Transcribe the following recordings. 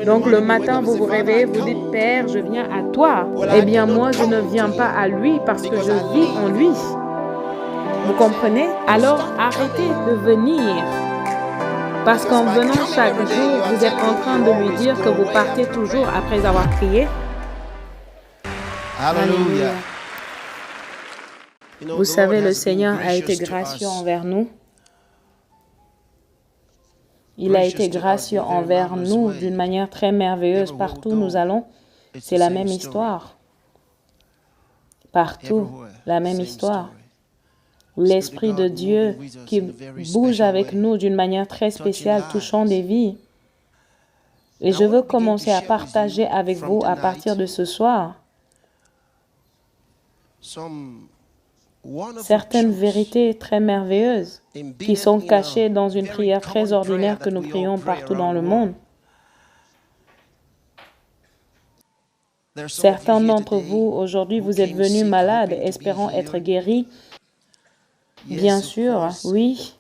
Donc le matin, vous vous réveillez, vous dites, Père, je viens à toi. Eh bien, moi, je ne viens pas à lui parce que je vis en lui. Vous comprenez? Alors, arrêtez de venir. Parce qu'en venant chaque jour, vous êtes en train de lui dire que vous partez toujours après avoir prié. Alléluia. Vous savez, le Seigneur a été gracieux envers nous. Il a été gracieux envers nous d'une manière très merveilleuse. Partout où nous allons, c'est la même histoire. Partout, la même histoire. L'Esprit de Dieu qui bouge avec nous d'une manière très spéciale, touchant des vies. Et je veux commencer à partager avec vous à partir de ce soir certaines vérités très merveilleuses qui sont cachées dans une prière très ordinaire que nous prions partout dans le monde. Certains d'entre vous, aujourd'hui, vous êtes venus malades, espérant être guéris. Bien sûr, oui.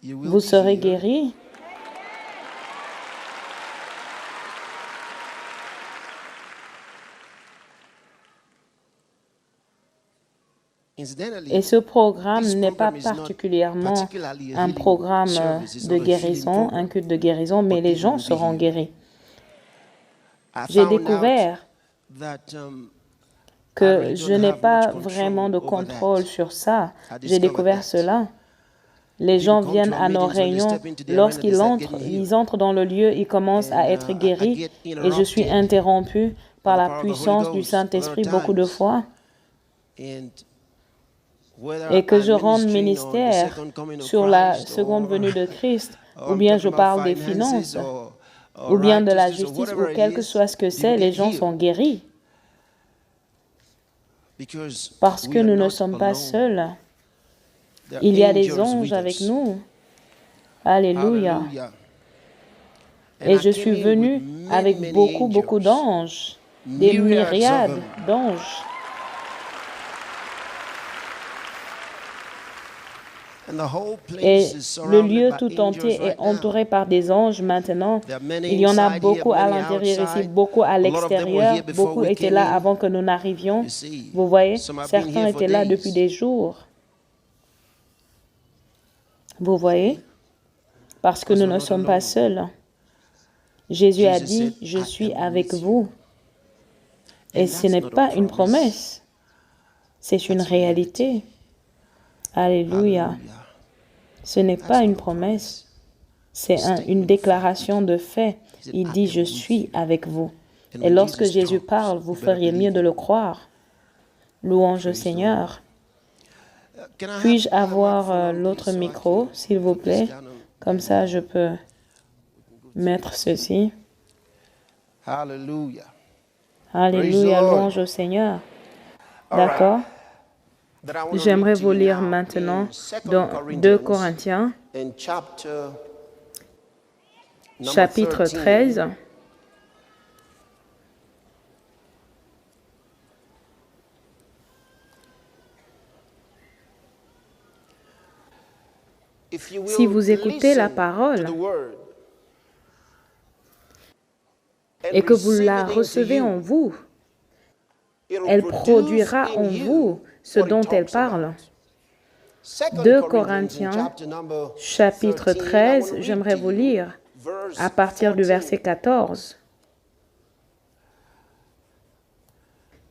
Vous serez guéris. Et ce programme n'est pas particulièrement un programme de guérison, un culte de guérison, mais les gens seront guéris. J'ai découvert que je n'ai pas vraiment de contrôle sur ça. J'ai découvert cela. Les gens viennent à nos réunions. Lorsqu'ils entrent, ils entrent dans le lieu, ils commencent à être guéris et je suis interrompu par la puissance du Saint-Esprit beaucoup de fois. Et que je rende ministère sur la seconde venue de Christ, ou bien je parle des finances, ou bien de la justice, ou quel que soit ce que c'est, les gens sont guéris. Parce que nous ne sommes pas seuls. Il y a des anges avec nous. Alléluia. Et je suis venu avec beaucoup d'anges, des myriades d'anges. Et le lieu tout entier est entouré par des anges maintenant. Il y en a beaucoup à l'intérieur ici, beaucoup à l'extérieur. Beaucoup étaient là avant que nous n'arrivions. Vous voyez, certains étaient là depuis des jours. Vous voyez, parce que nous ne sommes pas seuls. Jésus a dit, je suis avec vous. Et ce n'est pas une promesse, c'est une réalité. Alléluia. Ce n'est pas une promesse, c'est une déclaration de fait. Il dit, je suis avec vous. Et lorsque Jésus parle, vous feriez mieux de le croire. Louange au Seigneur. Puis-je avoir l'autre micro, s'il vous plaît? Comme ça, je peux mettre ceci. Hallelujah. Alléluia, louange au Seigneur. D'accord? J'aimerais vous lire maintenant dans 2 Corinthiens, chapitre 13. Si vous écoutez la parole et que vous la recevez en vous, elle produira en vous ce dont elle parle. 2 Corinthiens, chapitre 13, j'aimerais vous lire à partir du verset 14.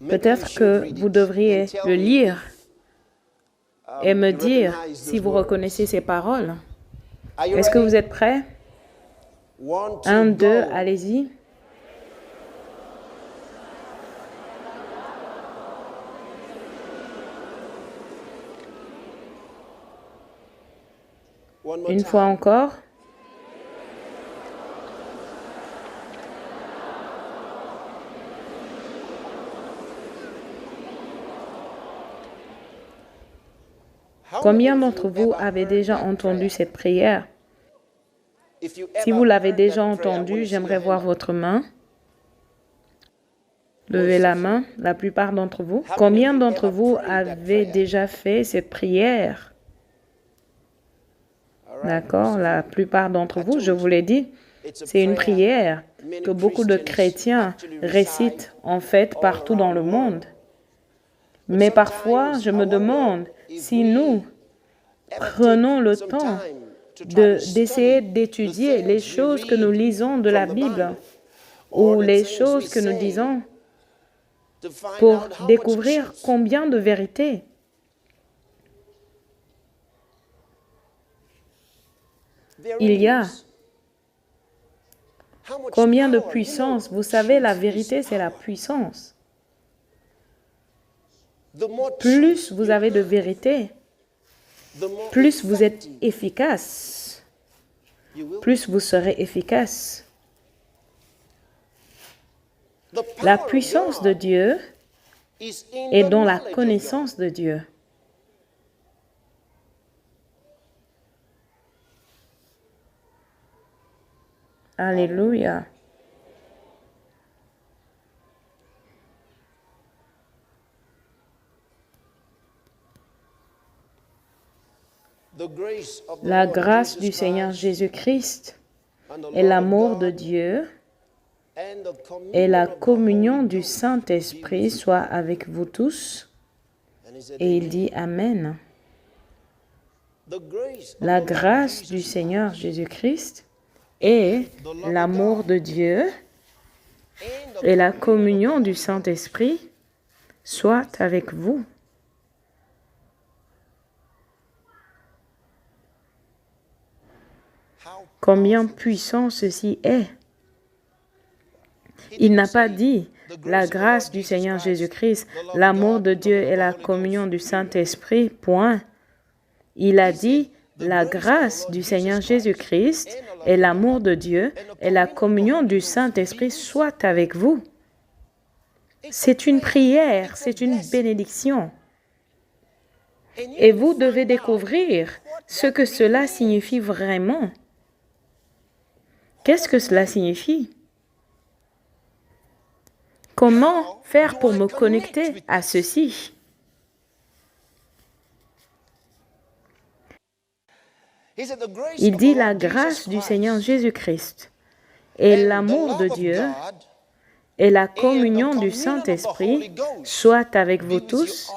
Peut-être que vous devriez le lire et me dire si vous reconnaissez ces paroles. Est-ce que vous êtes prêts? 1, 2, allez-y. Une fois encore. Combien d'entre vous avez déjà entendu cette prière? Si vous l'avez déjà entendue, j'aimerais voir votre main. Levez la main, la plupart d'entre vous. Combien d'entre vous avez déjà fait cette prière? D'accord, la plupart d'entre vous, je vous l'ai dit. C'est une prière que beaucoup de chrétiens récitent en fait partout dans le monde. Mais parfois, je me demande si nous prenons le temps d'essayer d'étudier les choses que nous lisons de la Bible ou les choses que nous disons pour découvrir combien de vérité il y a. Combien de puissance? Vous savez, la vérité, c'est la puissance. Plus vous avez de vérité, plus vous êtes efficace, plus vous serez efficace. La puissance de Dieu est dans la connaissance de Dieu. Alléluia. La grâce du Seigneur Jésus-Christ et l'amour de Dieu et la communion du Saint-Esprit soient avec vous tous. Et il dit Amen. La grâce du Seigneur Jésus-Christ et l'amour de Dieu et la communion du Saint-Esprit soient avec vous. Combien puissant ceci est. Il n'a pas dit la grâce du Seigneur Jésus-Christ, l'amour de Dieu et la communion du Saint-Esprit, point. Il a dit la grâce du Seigneur Jésus-Christ et l'amour de Dieu et la communion du Saint-Esprit soient avec vous. C'est une prière, c'est une bénédiction. Et vous devez découvrir ce que cela signifie vraiment. Qu'est-ce que cela signifie? Comment faire pour me connecter à ceci? Il dit la grâce du Seigneur Jésus-Christ et l'amour de Dieu et la communion du Saint-Esprit soient avec vous tous.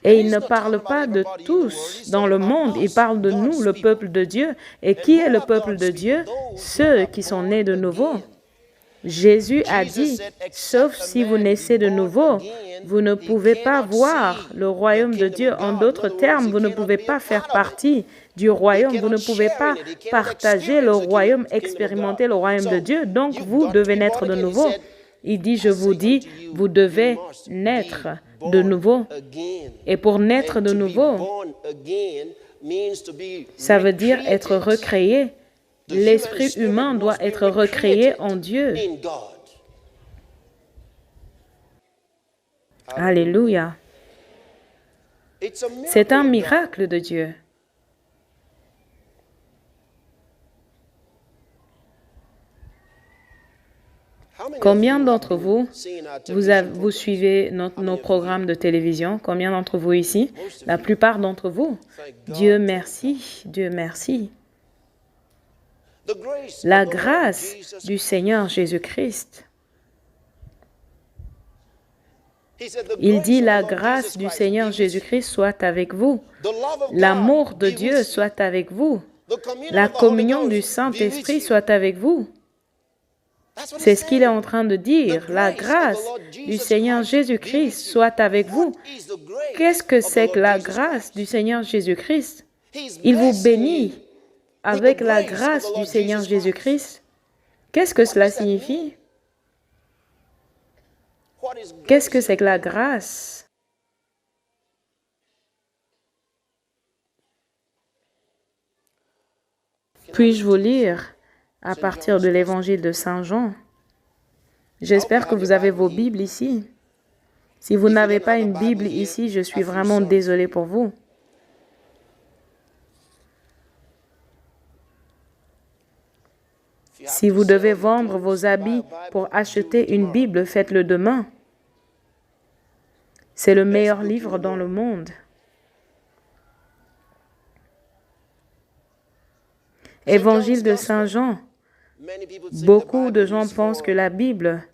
Et il ne parle pas de tous dans le monde, il parle de nous, le peuple de Dieu. Et qui est le peuple de Dieu? Ceux qui sont nés de nouveau. Jésus a dit, sauf si vous naissez de nouveau, vous ne pouvez pas voir le royaume de Dieu. En d'autres termes, vous ne pouvez pas faire partie du royaume, vous ne pouvez pas partager le royaume, expérimenter le royaume de Dieu. Donc, vous devez naître de nouveau. Il dit, je vous dis, vous devez naître de nouveau. Et pour naître de nouveau, ça veut dire être recréé. L'esprit humain doit être recréé en Dieu. Alléluia. C'est un miracle de Dieu. Combien d'entre vous, vous suivez nos programmes de télévision? Combien d'entre vous ici? La plupart d'entre vous. Dieu merci, Dieu merci. La grâce du Seigneur Jésus-Christ. Il dit la grâce du Seigneur Jésus-Christ soit avec vous. L'amour de Dieu soit avec vous. La communion du Saint-Esprit soit avec vous. C'est ce qu'il est en train de dire. La grâce du Seigneur Jésus-Christ soit avec vous. Qu'est-ce que c'est que la grâce du Seigneur Jésus-Christ? Il vous bénit avec la grâce du Seigneur Jésus-Christ. Qu'est-ce que cela signifie? Qu'est-ce que c'est que la grâce? Puis-je vous lire à partir de l'évangile de Saint Jean? J'espère que vous avez vos Bibles ici. Si vous n'avez pas une Bible ici, je suis vraiment désolé pour vous. Si vous devez vendre vos habits pour acheter une Bible, faites-le demain. C'est le meilleur livre dans le monde. Évangile de Saint Jean, Beaucoup de gens pensent que la Bible,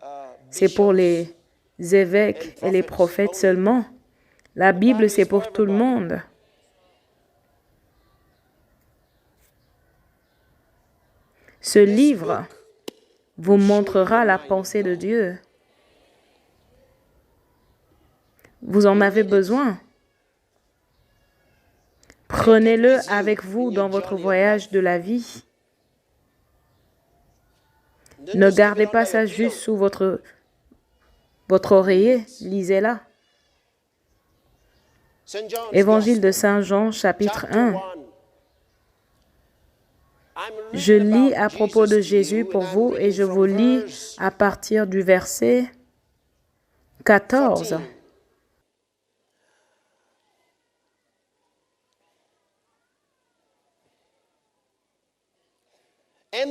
c'est pour les évêques et les prophètes seulement. La Bible, c'est pour tout le monde. Ce livre vous montrera la pensée de Dieu. Vous en avez besoin. Prenez-le avec vous dans votre voyage de la vie. Ne gardez pas ça juste sous votre oreiller, lisez-la. Évangile de Saint Jean, chapitre 1. Je lis à propos de Jésus pour vous et je vous lis à partir du verset 14.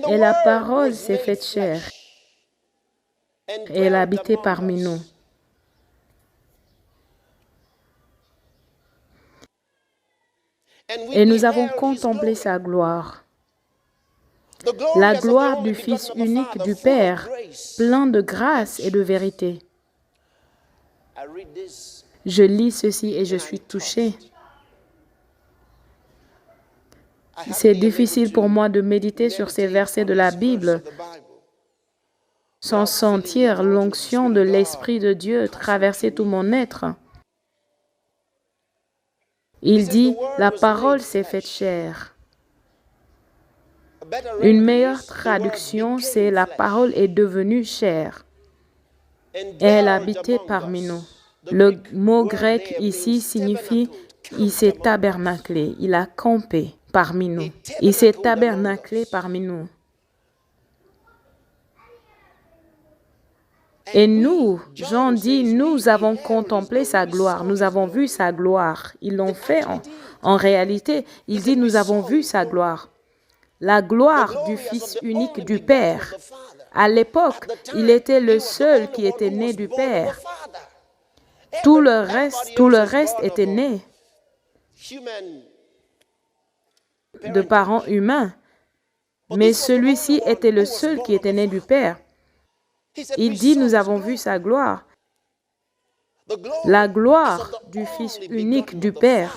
Et la parole s'est faite chair et elle a habité parmi nous. Et nous avons contemplé sa gloire, la gloire du Fils unique du Père, plein de grâce et de vérité. Je lis ceci et je suis touché. C'est difficile pour moi de méditer sur ces versets de la Bible sans sentir l'onction de l'Esprit de Dieu traverser tout mon être. Il dit, la parole s'est faite chair. Une meilleure traduction, c'est la parole est devenue chair. Et elle habitait parmi nous. Le mot grec ici signifie il s'est tabernaclé, il a campé parmi nous. Il s'est tabernaclé parmi nous. Et nous, Jean dit, nous avons contemplé sa gloire, nous avons vu sa gloire. Ils l'ont fait en réalité. Il dit, nous avons vu sa gloire. La gloire du Fils unique du Père. À l'époque, il était le seul qui était né du Père. Tout le reste était né de parents humains. Mais celui-ci était le seul qui était né du Père. Il dit, nous avons vu sa gloire. La gloire du Fils unique du Père.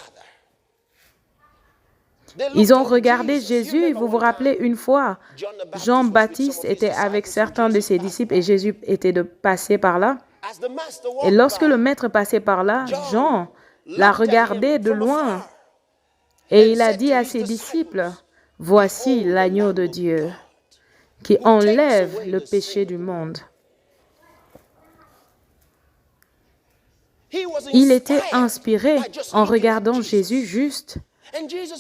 Ils ont regardé Jésus, vous vous rappelez une fois, Jean-Baptiste était avec certains de ses disciples et Jésus était de passer par là. Et lorsque le maître passait par là, Jean l'a regardé de loin et il a dit à ses disciples, « Voici l'agneau de Dieu qui enlève le péché du monde. » Il était inspiré en regardant Jésus juste.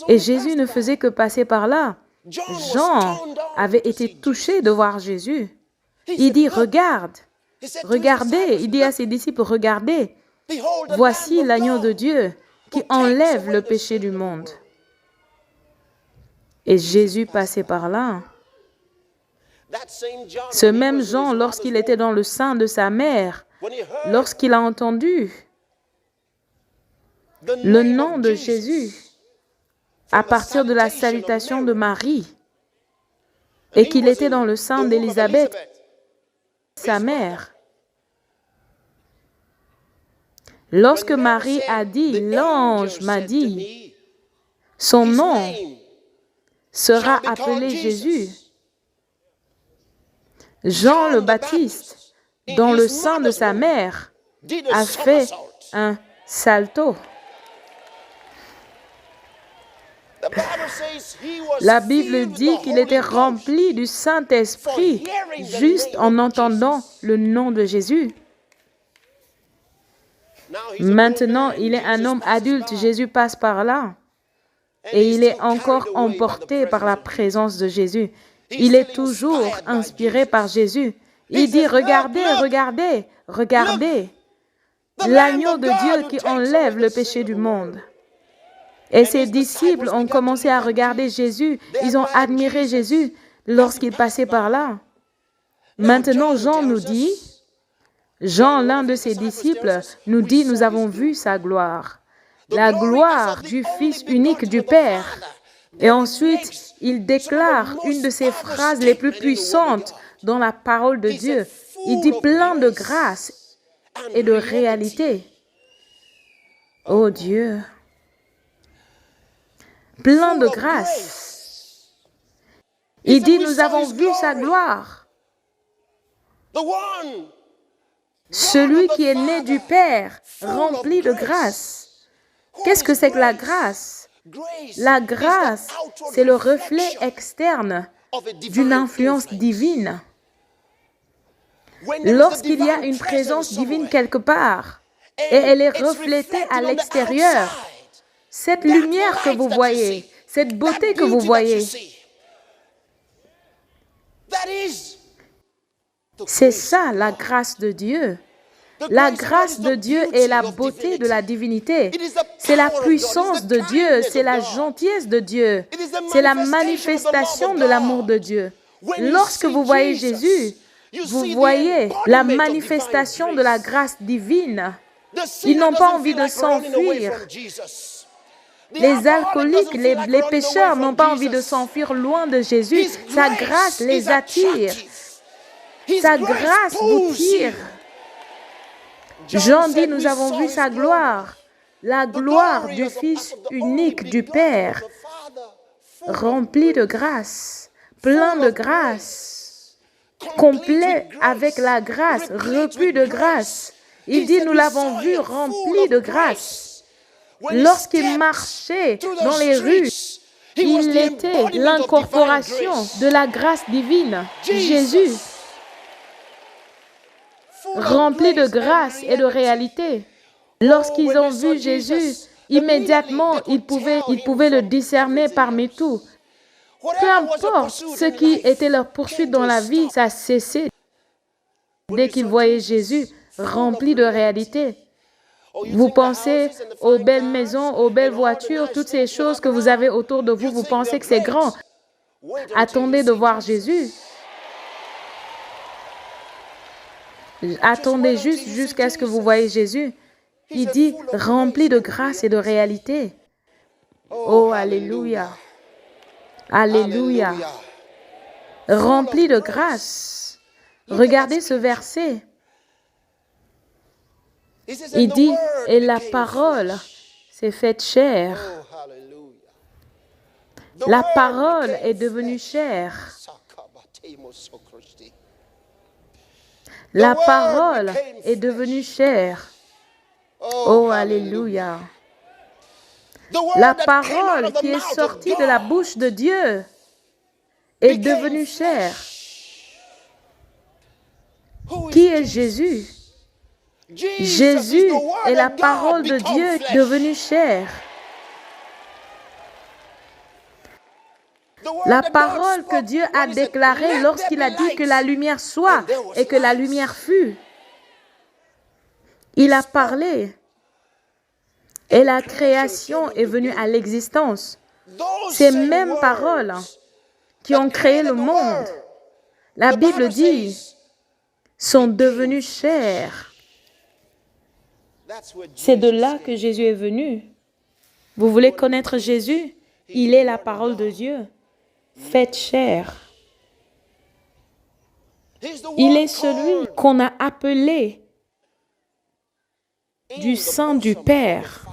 Et Jésus ne faisait que passer par là. Jean avait été touché de voir Jésus. Il dit, regarde, regardez. Il dit à ses disciples, regardez. Voici l'agneau de Dieu qui enlève le péché du monde. Et Jésus passait par là. Ce même Jean, lorsqu'il était dans le sein de sa mère, lorsqu'il a entendu le nom de Jésus à partir de la salutation de Marie et qu'il était dans le sein d'Élisabeth, sa mère. Lorsque Marie a dit, l'ange m'a dit, son nom sera appelé Jésus. Jean le Baptiste, dans le sein de sa mère, a fait un salto. La Bible dit qu'il était rempli du Saint-Esprit juste en entendant le nom de Jésus. Maintenant, il est un homme adulte. Jésus passe par là. Et il est encore emporté par la présence de Jésus. Il est toujours inspiré par Jésus. Il dit, regardez, regardez, regardez. L'agneau de Dieu qui enlève le péché du monde. Et ses disciples ont commencé à regarder Jésus. Ils ont admiré Jésus lorsqu'il passait par là. Maintenant, Jean nous dit, Jean, l'un de ses disciples, nous dit, nous avons vu sa gloire. La gloire du Fils unique du Père, Et ensuite, il déclare une de ses phrases les plus puissantes dans la parole de Dieu. Il dit plein de grâce et de réalité. Oh Dieu, plein de grâce. Il dit, nous avons vu sa gloire. Celui qui est né du Père, rempli de grâce. Qu'est-ce que c'est que la grâce? La grâce, c'est le reflet externe d'une influence divine. Lorsqu'il y a une présence divine quelque part et elle est reflétée à l'extérieur, cette lumière que vous voyez, cette beauté que vous voyez, c'est ça la grâce de Dieu. La grâce de Dieu est la beauté de la divinité. C'est la puissance de Dieu, c'est la gentillesse de Dieu, c'est la manifestation de l'amour de Dieu. Lorsque vous voyez Jésus, vous voyez la manifestation de la grâce divine. Ils n'ont pas envie de s'enfuir. Les alcooliques, les pécheurs n'ont pas envie de s'enfuir loin de Jésus. Sa grâce les attire. Sa grâce vous tire. Jean dit, nous avons vu sa gloire, la gloire du Fils unique du Père, rempli de grâce, plein de grâce, complet avec la grâce, repu de grâce. Il dit, nous l'avons vu rempli de grâce. Lorsqu'il marchait dans les rues, il était l'incorporation de la grâce divine. Jésus, rempli de grâce et de réalité. Lorsqu'ils ont vu Jésus, immédiatement, ils pouvaient le discerner parmi tout. Peu importe ce qui était leur poursuite dans la vie, ça cessait dès qu'ils voyaient Jésus rempli de réalité. Vous pensez aux belles maisons, aux belles voitures, toutes ces choses que vous avez autour de vous, vous pensez que c'est grand. Attendez de voir Jésus. Attendez juste jusqu'à ce que vous voyez Jésus. Il dit, rempli de grâce et de réalité. Oh, alléluia. Alléluia. Rempli de grâce. Regardez ce verset. Il dit, et la parole s'est faite chair. La parole est devenue chair. La parole est devenue chair. Oh, alléluia. La parole qui est sortie de la bouche de Dieu est devenue chair. Qui est Jésus? Jésus est la parole de Dieu devenue chair. La parole que Dieu a déclarée lorsqu'il a dit que la lumière soit et que la lumière fut. Il a parlé et la création est venue à l'existence. Ces mêmes paroles qui ont créé le monde, la Bible dit, sont devenues chair. C'est de là que Jésus est venu. Vous voulez connaître Jésus? Il est la parole de Dieu, faite chair. Il est celui qu'on a appelé du sein du Père.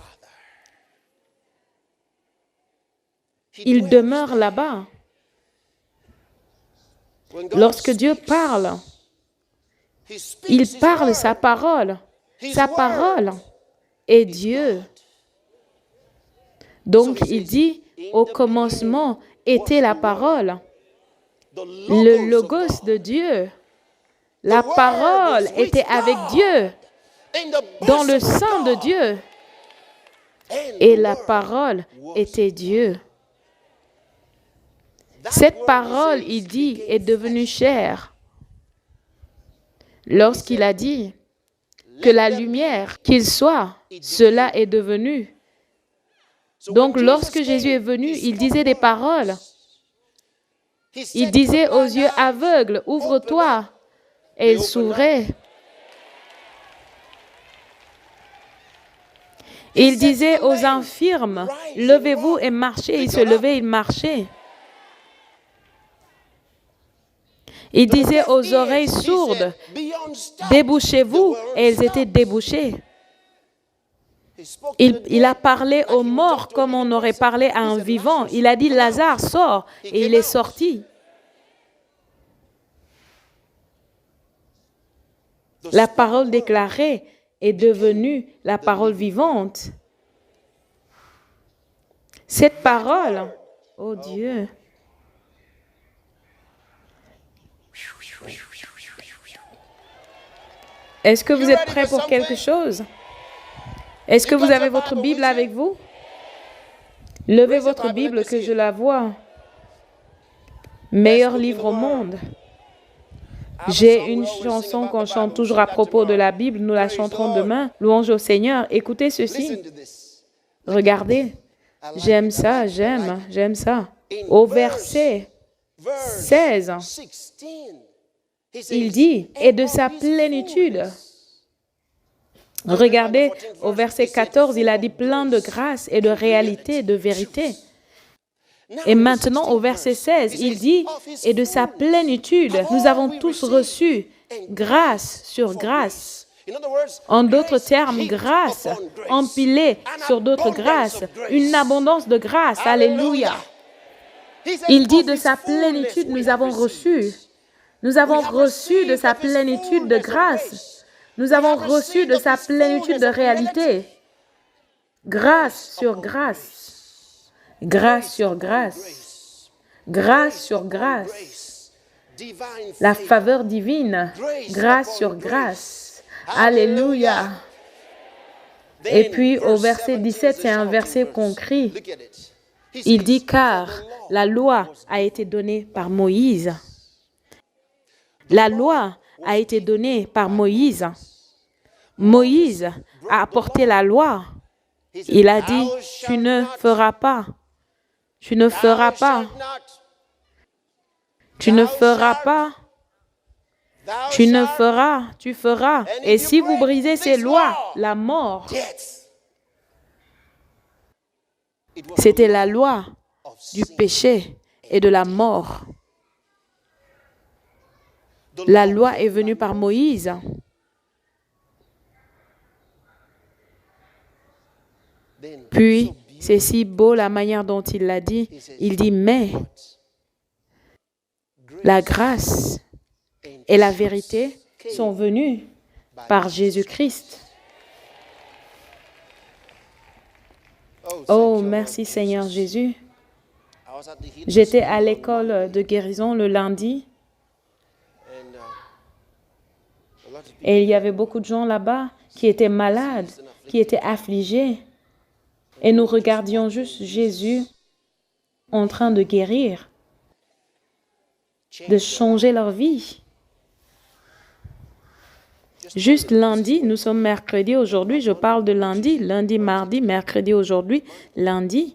Il demeure là-bas. Lorsque Dieu parle, il parle sa parole. Sa parole est Dieu. Donc il dit, au commencement était la parole, le logos de Dieu. La parole était avec Dieu, dans le sein de Dieu. Et la parole était Dieu. Cette parole, il dit, est devenue chair. Lorsqu'il a dit que la lumière, qu'il soit, cela est devenu. Donc, lorsque Jésus est venu, il disait des paroles. Il disait aux yeux aveugles, ouvre-toi. Et ils s'ouvraient. Il disait aux infirmes, levez-vous et marchez. Ils se levaient, ils marchaient. Il disait aux oreilles sourdes, débouchez-vous, et elles étaient débouchées. Il a parlé aux morts comme on aurait parlé à un vivant. Il a dit, Lazare, sors, et il est sorti. La parole déclarée est devenue la parole vivante. Cette parole, oh Dieu, est-ce que vous êtes prêts pour quelque chose? Est-ce que vous avez votre Bible avec vous? Levez votre Bible que je la vois. Meilleur livre au monde. J'ai une chanson qu'on chante toujours à propos de la Bible. Nous la chanterons demain. Louange au Seigneur. Écoutez ceci. Regardez. J'aime ça, j'aime ça. Au verset 16, il dit, et de sa plénitude. Regardez, au verset 14, il a dit plein de grâce et de réalité, de vérité. Et maintenant, au verset 16, il dit, et de sa plénitude, nous avons tous reçu grâce sur grâce. En d'autres termes, grâce empilée sur d'autres grâces, une abondance de grâce. Alléluia. Il dit de sa plénitude, nous avons reçu. Nous avons reçu de sa plénitude de grâce. Nous avons reçu de sa plénitude de réalité. Grâce sur grâce. Grâce sur grâce. Grâce sur grâce. La faveur divine. Grâce sur grâce. Alléluia. Et puis au verset 17, c'est un verset concret. Il dit, car la loi a été donnée par Moïse. La loi a été donnée par Moïse. Moïse a apporté la loi. Il a dit, tu ne feras pas. Tu ne feras pas. Tu ne feras pas. Tu ne feras, tu feras. Et si vous brisez ces lois, la mort. C'était la loi du péché et de la mort. La loi est venue par Moïse. Puis, c'est si beau la manière dont il l'a dit. Il dit, mais la grâce et la vérité sont venues par Jésus-Christ. Oh, merci Seigneur Jésus. J'étais à l'école de guérison le lundi et il y avait beaucoup de gens là-bas qui étaient malades, qui étaient affligés. Et nous regardions juste Jésus en train de guérir, de changer leur vie. Juste lundi, nous sommes mercredi aujourd'hui, je parle de lundi, lundi, mardi, mercredi aujourd'hui, lundi.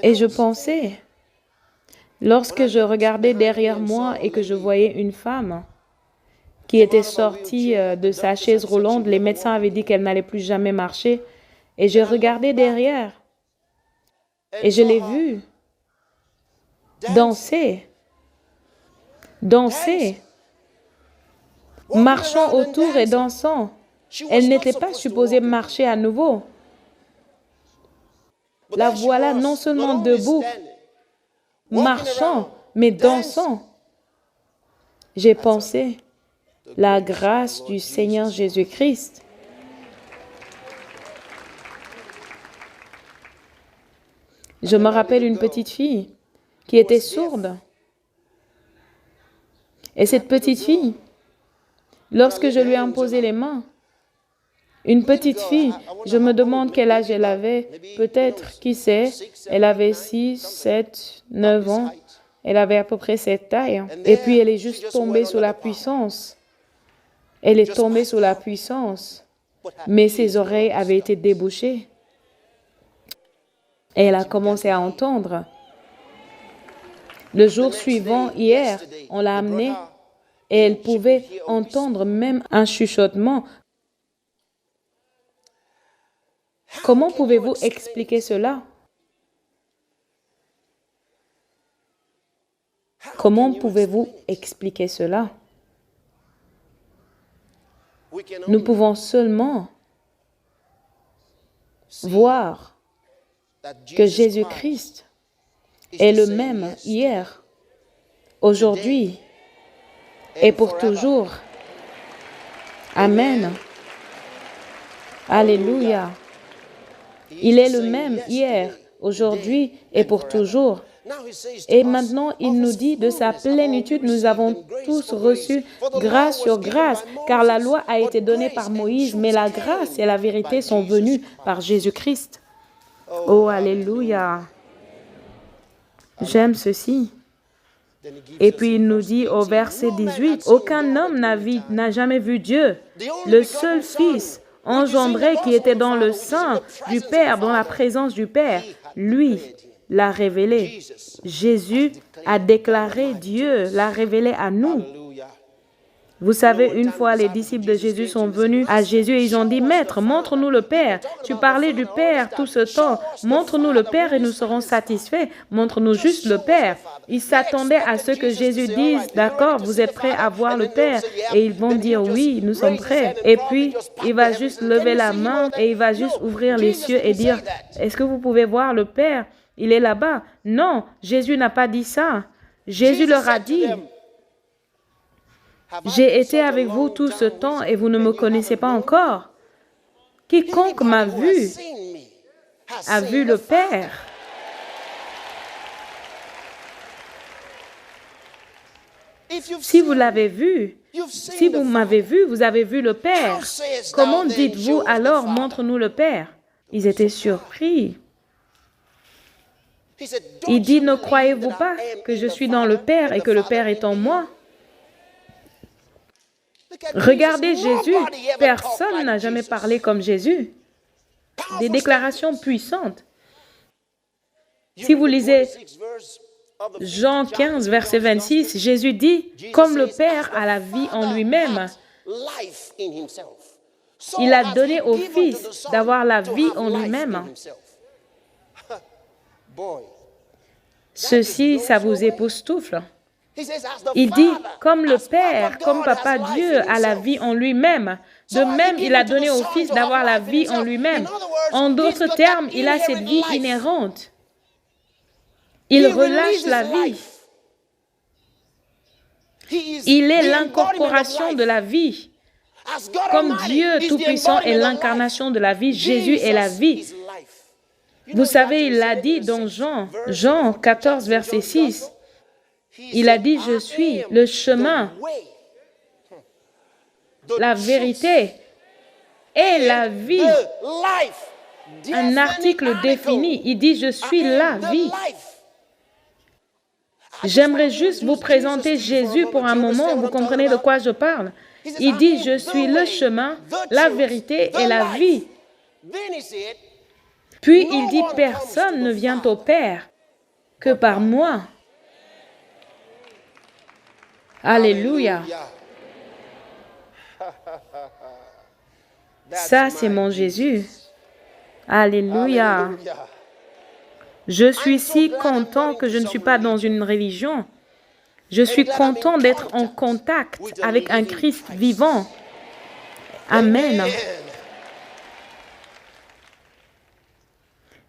Et je pensais, lorsque je regardais derrière moi et que je voyais une femme qui était sortie de sa chaise roulante, les médecins avaient dit qu'elle n'allait plus jamais marcher, et je regardais derrière et je l'ai vue danser, marchant autour et dansant. Elle n'était pas supposée marcher à nouveau. La voilà non seulement debout, marchant, mais dansant. J'ai pensé, la grâce du Seigneur Jésus-Christ. Je me rappelle une petite fille qui était sourde. Et cette petite fille, lorsque je lui ai imposé les mains, une petite fille, je me demande quel âge elle avait, peut-être, qui sait, elle avait 6, 7, 9 ans, elle avait à peu près cette taille. Et puis elle est juste tombée sous la puissance. Elle est tombée sous la puissance, mais ses oreilles avaient été débouchées. Et elle a commencé à entendre. Le jour suivant, hier, on l'a amenée et elle pouvait entendre même un chuchotement. Comment pouvez-vous expliquer cela? Comment pouvez-vous expliquer cela? Nous pouvons seulement voir que Jésus-Christ est le même hier, aujourd'hui et pour toujours. Amen. Alléluia. Il est le même hier, aujourd'hui et pour toujours. Et maintenant, il nous dit, de sa plénitude, nous avons tous reçu grâce sur grâce, car la loi a été donnée par Moïse, mais la grâce et la vérité sont venues par Jésus-Christ. Oh, alléluia. J'aime ceci. Et puis il nous dit au verset 18, « Aucun homme n'a jamais vu Dieu. Le seul Fils engendré qui était dans le sein du Père, dans la présence du Père, lui l'a révélé. » Jésus a déclaré Dieu, l'a révélé à nous. Vous savez, une fois, les disciples de Jésus sont venus à Jésus et ils ont dit, « Maître, montre-nous le Père. Tu parlais du Père tout ce temps. Montre-nous le Père et nous serons satisfaits. Montre-nous juste le Père. » Ils s'attendaient à ce que Jésus dise, « D'accord, vous êtes prêts à voir le Père? » Et ils vont dire, « Oui, nous sommes prêts. » Et puis, il va juste lever la main et il va juste ouvrir les cieux et dire, « Est-ce que vous pouvez voir le Père? Il est là-bas. » Non, Jésus n'a pas dit ça. Jésus leur a dit, « J'ai été avec vous tout ce temps et vous ne me connaissez pas encore. Quiconque m'a vu a vu le Père. » Si vous l'avez vu, si vous m'avez vu, vous avez vu le Père. Comment dites-vous alors, montre-nous le Père? Ils étaient surpris. Il dit, ne croyez-vous pas que je suis dans le Père et que le Père est en moi? Regardez Jésus, personne n'a jamais parlé comme Jésus. Des déclarations puissantes. Si vous lisez Jean 15, verset 26, Jésus dit, comme le Père a la vie en lui-même, il a donné au Fils d'avoir la vie en lui-même. Ceci, ça vous époustoufle. Il dit, comme le Père, comme Papa Dieu a la vie en lui-même, de même, il a donné au Fils d'avoir la vie en lui-même. En d'autres termes, il a cette vie inhérente. Il relâche la vie. Il est l'incorporation de la vie. Comme Dieu Tout-Puissant est l'incarnation de la vie, Jésus est la vie. Vous savez, il l'a dit dans Jean 14, verset 6. Il a dit, je suis le chemin, la vérité et la vie. Un article défini, il dit, je suis la vie. J'aimerais juste vous présenter Jésus pour un moment, vous comprenez de quoi je parle. Il dit, je suis le chemin, la vérité et la vie. Puis il dit, personne ne vient au Père que par moi. Alléluia. Ça, c'est mon Jésus. Alléluia. Je suis si content que je ne suis pas dans une religion. Je suis content d'être en contact avec un Christ vivant. Amen.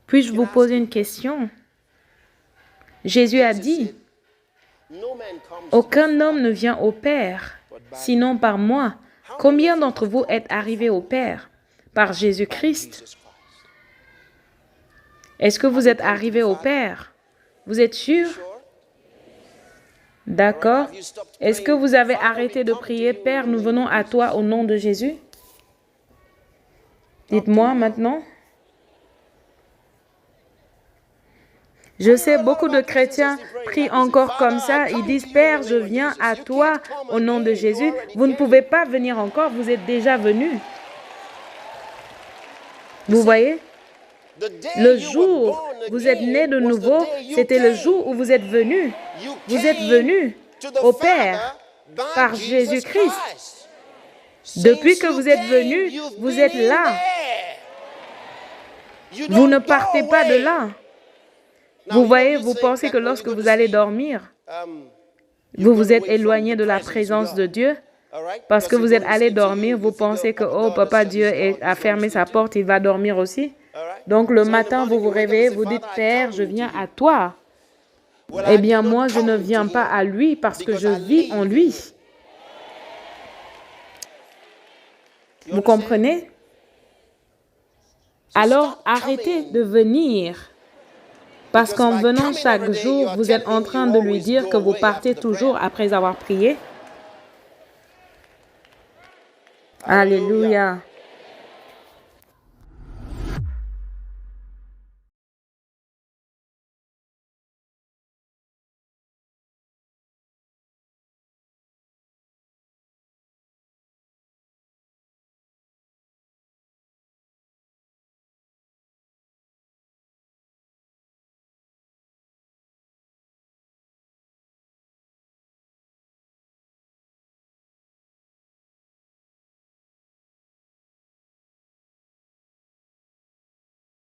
Puis-je vous poser une question? Jésus a dit, « Aucun homme ne vient au Père, sinon par moi. » Combien d'entre vous êtes arrivés au Père? Par Jésus-Christ. Est-ce que vous êtes arrivés au Père? Vous êtes sûr? D'accord. Est-ce que vous avez arrêté de prier, « Père, nous venons à toi au nom de Jésus » ? Dites-moi maintenant. Je sais, beaucoup de chrétiens prient encore comme ça. Ils disent, « Père, je viens à toi au nom de Jésus. » Vous ne pouvez pas venir encore, vous êtes déjà venus. Vous voyez? Le jour où vous êtes né de nouveau, c'était le jour où vous êtes venus. Vous êtes venus au Père par Jésus-Christ. Depuis que vous êtes venu, vous êtes là. Vous ne partez pas de là. Vous voyez, vous pensez que lorsque vous allez dormir, vous vous êtes éloigné de la présence de Dieu. Parce que vous êtes allé dormir, vous pensez que, oh, Papa Dieu a fermé sa porte, il va dormir aussi. Donc le matin, vous vous réveillez, vous dites, Père, je viens à toi. Eh bien, moi, je ne viens pas à lui parce que je vis en lui. Vous comprenez? Alors, arrêtez de venir. Parce qu'en venant chaque jour, vous êtes en train de lui dire que vous partez toujours après avoir prié. Alléluia.